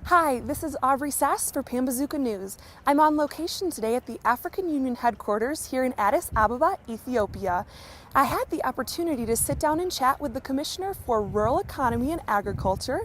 Hi, this is Aulbrie Sass for Pambazuka News. I'm on location today at the African Union headquarters here in Addis Ababa, Ethiopia. I had the opportunity to sit down and chat with the Commissioner for Rural Economy and Agriculture,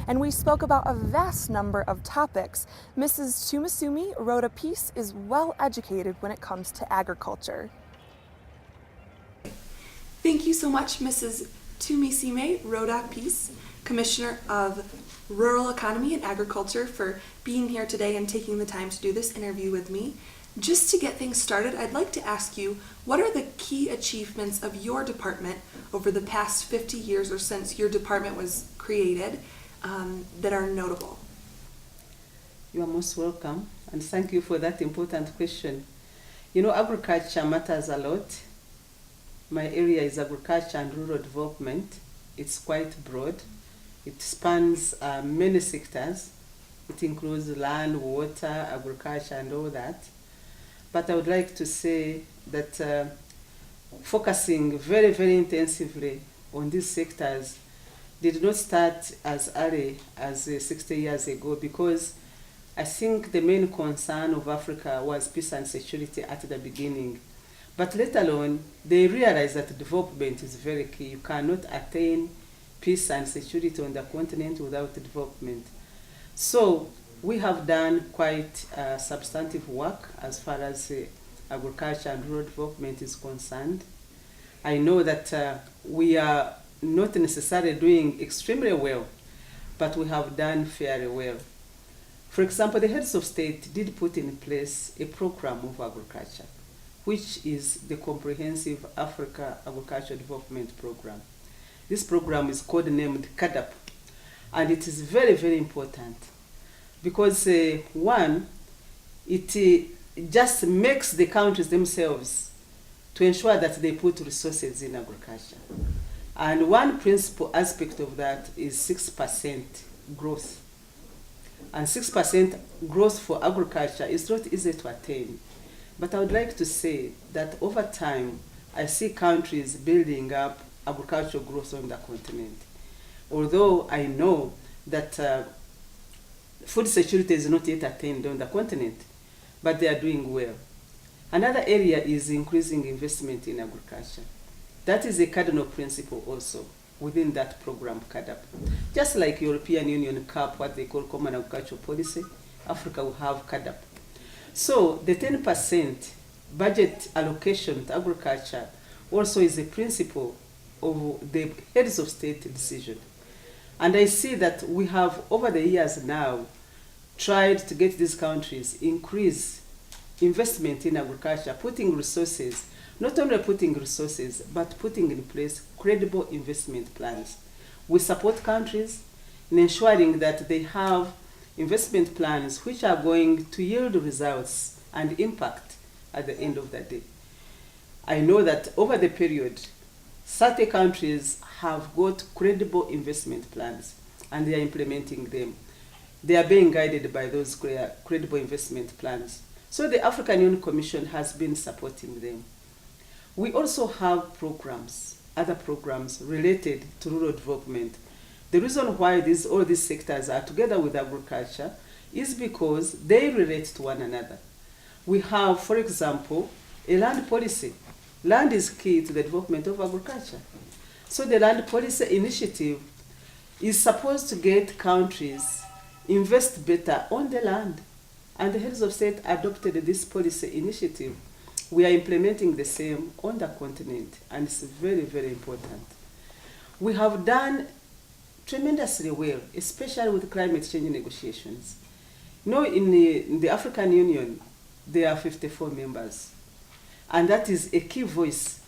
and we spoke about a vast number of topics. Mrs. Tumusiime, Rhoda Peace, is well educated when it comes to agriculture. Thank you so much, Mrs. Tumusiime, Rhoda Peace, Commissioner of Rural Economy and Agriculture, for being here today and taking the time to do this interview with me. Just to get things started, I'd like to ask you, what are the key achievements of your department over the past 50 years or since your department was created that are notable? You are most welcome, and thank you for that important question. You know, agriculture matters a lot. My area is agriculture and rural development. It's quite broad. It spans many sectors. It includes land, water, agriculture, and all that. But I would like to say that focusing very, very intensively on these sectors did not start as early as 60 years ago, because I think the main concern of Africa was peace and security at the beginning. But later on, they realized that development is very key. You cannot attain peace and security on the continent without development. So we have done quite substantive work as far as agriculture and rural development is concerned. I know that we are not necessarily doing extremely well, but we have done fairly well. For example, the heads of state did put in place a program of agriculture, which is the Comprehensive Africa Agricultural Development Program. This program is codenamed CADAP, and it is very, very important because one, it just makes the countries themselves to ensure that they put resources in agriculture. And one principal aspect of that is 6% growth. And 6% growth for agriculture is not easy to attain. But I would like to say that over time, I see countries building up agricultural growth on the continent. Although I know that food security is not yet attained on the continent, but they are doing well. Another area is increasing investment in agriculture. That is a cardinal principle also within that program, CADAP. Just like European Union CAP, what they call Common Agricultural Policy, Africa will have CADAP. So the 10% budget allocation to agriculture also is a principle of the heads of state decision. And I see that we have, over the years now, tried to get these countries increase investment in agriculture, putting resources, not only putting resources, but putting in place credible investment plans. We support countries in ensuring that they have investment plans which are going to yield results and impact at the end of the day. I know that over the period, 30 countries have got credible investment plans and they are implementing them. They are being guided by those credible investment plans. So the African Union Commission has been supporting them. We also have programs, other programs related to rural development. The reason why all these sectors are together with agriculture is because they relate to one another. We have, for example, a land policy. Land is key to the development of agriculture. So the land policy initiative is supposed to get countries invest better on the land. And the heads of state adopted this policy initiative. We are implementing the same on the continent, and it's very, very important. We have done tremendously well, especially with climate change negotiations. You know, in the African Union, there are 54 members. And that is a key voice.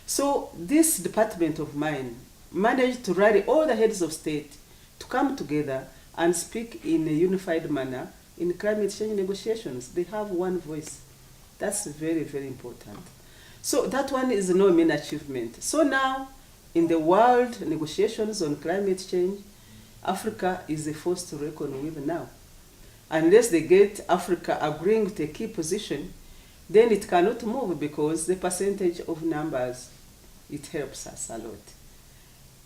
So this department of mine managed to rally all the heads of state to come together and speak in a unified manner in climate change negotiations. They have one voice. That's very, very important. So that one is no mean achievement. So now, in the world negotiations on climate change, Africa is a force to reckon with now. Unless they get Africa agreeing to a key position, then it cannot move, because the percentage of numbers, it helps us a lot.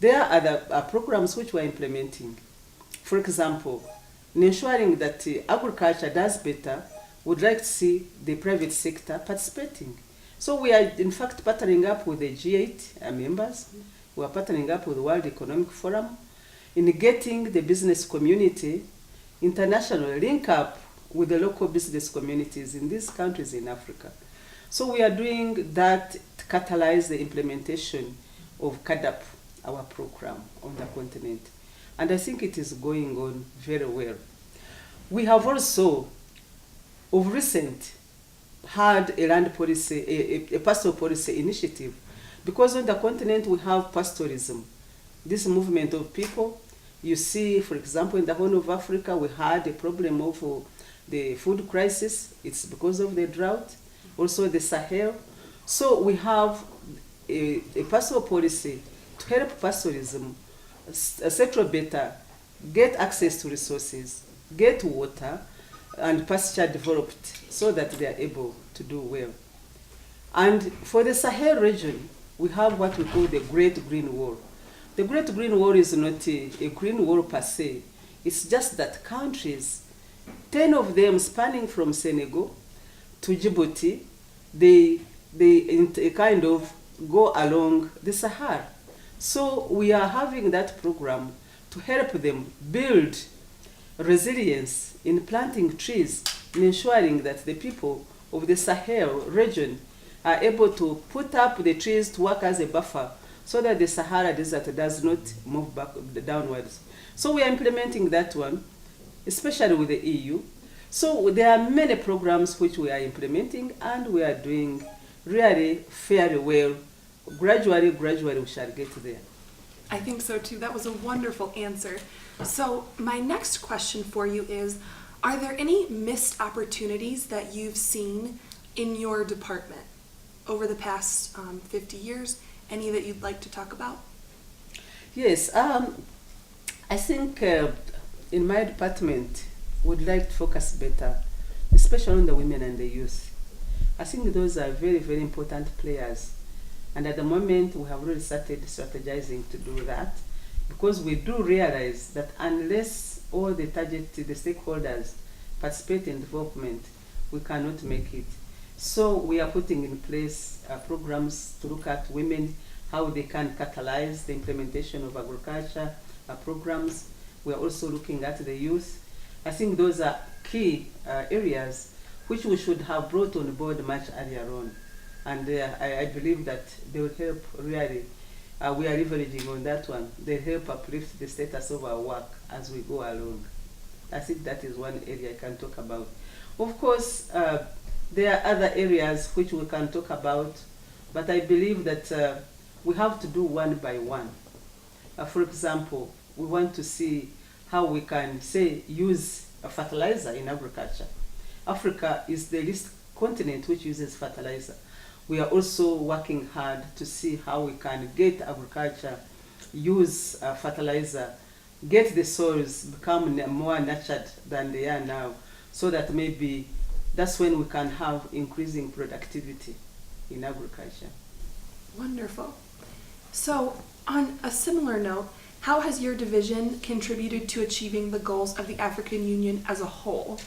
There are other programs which we're implementing. For example, in ensuring that agriculture does better, would like to see the private sector participating. So we are in fact partnering up with the G8 members. We are partnering up with the World Economic Forum in getting the business community internationally link up with the local business communities in these countries in Africa. So we are doing that to catalyze the implementation of CADAP, our program on the continent. And I think it is going on very well. We have also, of recent, had a land policy, a pastoral policy initiative, because on the continent we have pastoralism, this movement of people. You see, for example, in the Horn of Africa, we had a problem of the food crisis. It's because of the drought, also the Sahel. So we have a pastoral policy to help pastoralism settle better, get access to resources, get water, and pasture developed so that they are able to do well. And for the Sahel region, we have what we call the Great Green Wall. The Great Green Wall is not a green wall per se. It's just that countries, 10 of them spanning from Senegal to Djibouti, they kind of go along the Sahara. So we are having that program to help them build resilience in planting trees and ensuring that the people of the Sahel region are able to put up the trees to work as a buffer so that the Sahara Desert does not move back downwards. So we are implementing that one, especially with the EU. So there are many programs which we are implementing, and we are doing really fairly well. Gradually, we shall get there. I think so too. That was a wonderful answer. So my next question for you is, are there any missed opportunities that you've seen in your department over the past 50 years? Any that you'd like to talk about? Yes, I think in my department, would like to focus better, especially on the women and the youth. I think those are very, very important players. And at the moment, we have really started strategizing to do that, because we do realize that unless all the stakeholders participate in development, we cannot make it. So we are putting in place programs to look at women, how they can catalyze the implementation of agriculture programs. We are also looking at the youth. I think those are key areas which we should have brought on board much earlier on. And I believe that they will help really. We are leveraging on that one. They help uplift the status of our work as we go along. I think that is one area I can talk about. Of course, there are other areas which we can talk about, but I believe that we have to do one by one. For example, we want to see how we can, say, use a fertilizer in agriculture. Africa is the least continent which uses fertilizer. We are also working hard to see how we can get agriculture, use fertilizer, get the soils become more nurtured than they are now, so that maybe that's when we can have increasing productivity in agriculture. Wonderful. So, on a similar note, how has your division contributed to achieving the goals of the African Union as a whole?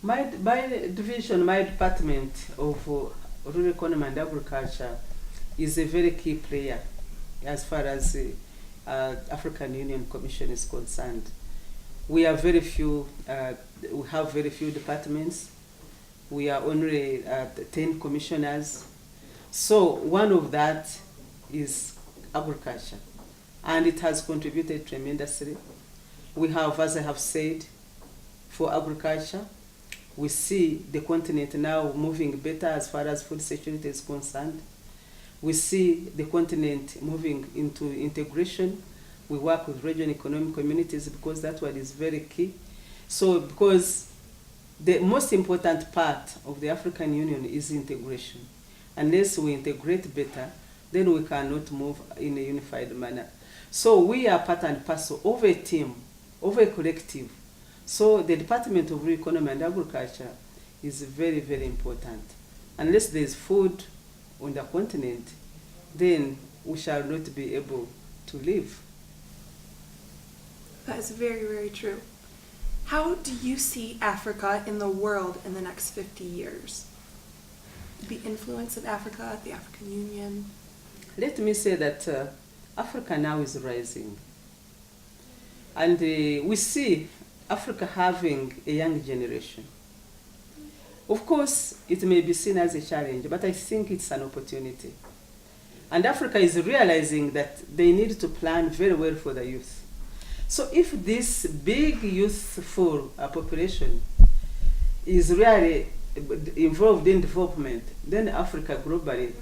My division, my department of rural economy and agriculture is a very key player as far as the African Union Commission is concerned. We are very few, we have very few departments. We are only 10 commissioners. So one of that is agriculture, and it has contributed tremendously. We have, as I have said, for agriculture, we see the continent now moving better as far as food security is concerned. We see the continent moving into integration. We work with regional economic communities because that one is very key. So because the most important part of the African Union is integration. Unless we integrate better, then we cannot move in a unified manner. So we are part and parcel of a team, of a collective. So the Department of Rural Economy and Agriculture is very, very important. Unless there is food on the continent, then we shall not be able to live. That is very, very true. How do you see Africa in the world in the next 50 years? The influence of Africa, the African Union? Let me say that Africa now is rising. And we see Africa having a young generation. Of course, it may be seen as a challenge, but I think it's an opportunity. And Africa is realizing that they need to plan very well for the youth. So if this big youthful population is really involved in development, then Africa globally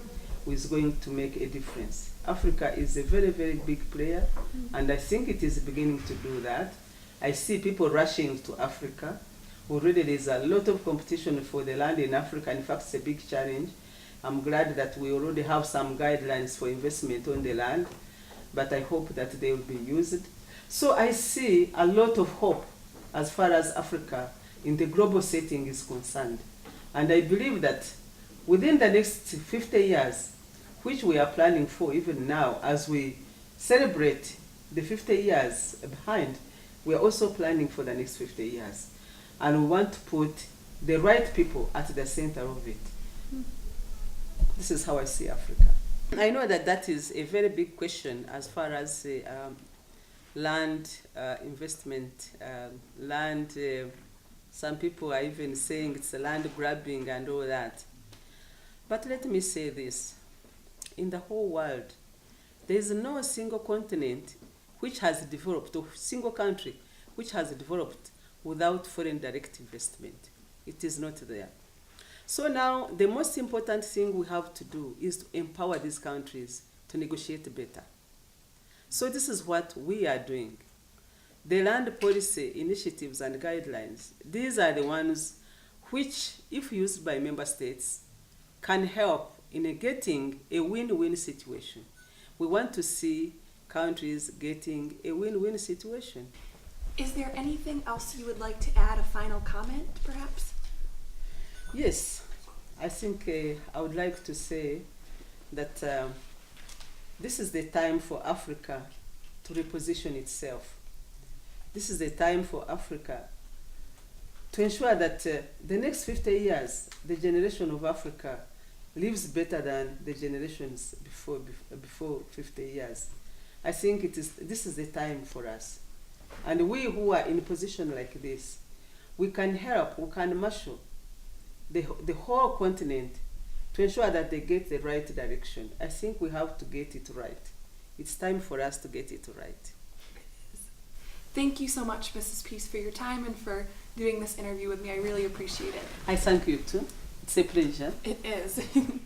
is going to make a difference. Africa is a very, very big player, and I think it is beginning to do that. I see people rushing to Africa. Already there's a lot of competition for the land in Africa. In fact, it's a big challenge. I'm glad that we already have some guidelines for investment on the land, but I hope that they will be used. So I see a lot of hope as far as Africa in the global setting is concerned. And I believe that within the next 50 years, which we are planning for even now, as we celebrate the 50 years behind, we are also planning for the next 50 years. And we want to put the right people at the center of it. This is how I see Africa. I know that that is a very big question as far as land investment, land, some people are even saying it's a land grabbing and all that. But let me say this, in the whole world, there is no single continent which has developed, or single country which has developed without foreign direct investment. It is not there. So now the most important thing we have to do is to empower these countries to negotiate better. So this is what we are doing. The land policy initiatives and guidelines, these are the ones which, if used by member states, can help in getting a win-win situation. We want to see countries getting a win-win situation. Is there anything else you would like to add, a final comment, perhaps? Yes, I think I would like to say that this is the time for Africa to reposition itself. This is the time for Africa to ensure that the next 50 years, the generation of Africa lives better than the generations before 50 years. I think this is the time for us. And we who are in a position like this, we can help, we can marshal the whole continent to ensure that they get the right direction. I think we have to get it right. It's time for us to get it right. Thank you so much, Mrs. Peace, for your time and for doing this interview with me. I really appreciate it. I thank you too. It's a pleasure. It is.